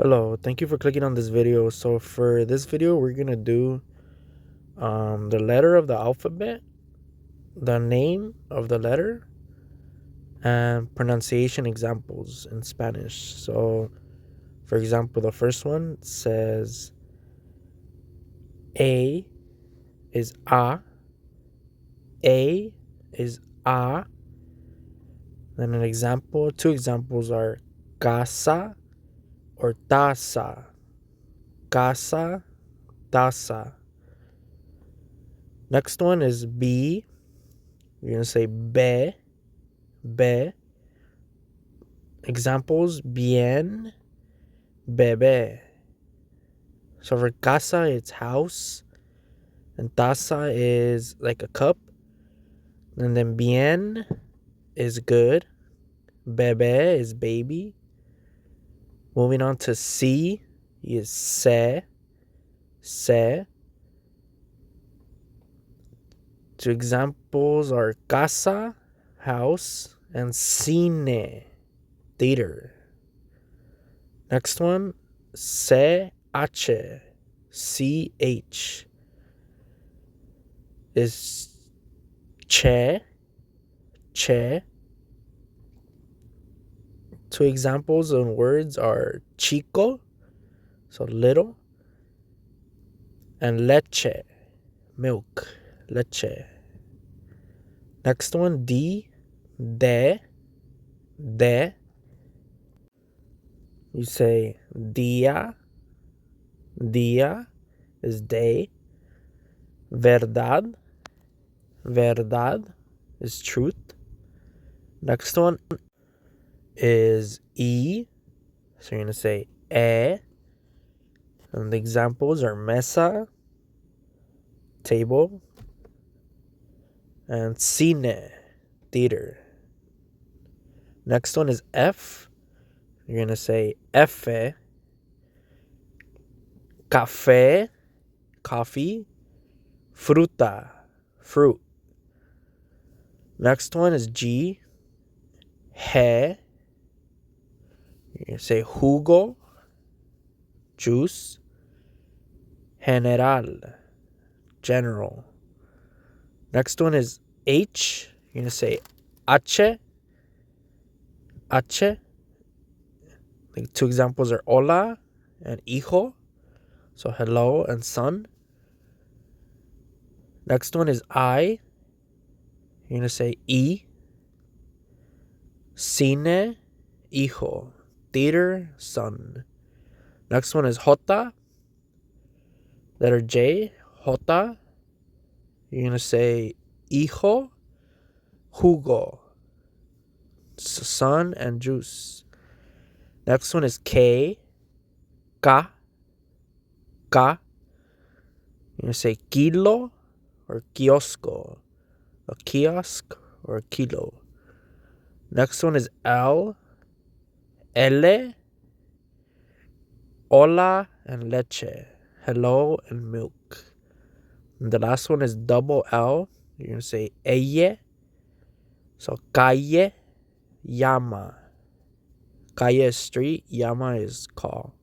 Hello, thank you for clicking on this video. So for this video, we're gonna do the letter of the alphabet, the name of the letter, and pronunciation examples in Spanish. So for example, the first one says A is A, A is A. Then two examples are casa or taza, casa, taza. Next one is B. You're going to say be, be. Examples, bien, bebé. So for casa, it's house. And taza is like a cup. And then bien is good. Bebé is baby. Moving on to C is se, se. Two examples are casa, house, and cine, theater. Next one, CH, CH is che, che. Two examples in words are chico, so little, and leche, milk, leche. Next one, D, de. You say dia, dia is day. Verdad, verdad is truth. Next one is E, so you're going to say e. And the examples are mesa, table, and cine, theater. Next one is F. You're going to say efe, café, coffee, fruta, fruit. Next one is G. He. You're going to say jugo, juice. General, general. Next one is H. You're going to say H. H. Like two examples are hola and hijo. So hello and son. Next one is I. You're going to say E. Cine, hijo. Theater, son. Next one is Jota. Letter J, Jota. You're going to say hijo, jugo. Son and juice. Next one is K, ka, ka. You're going to say kilo or kiosco. A kiosk or a kilo. Next one is L, L, hola and leche. Hello and milk. And the last one is double L. You're going to say ella. So calle, llama. Calle is street, llama is call.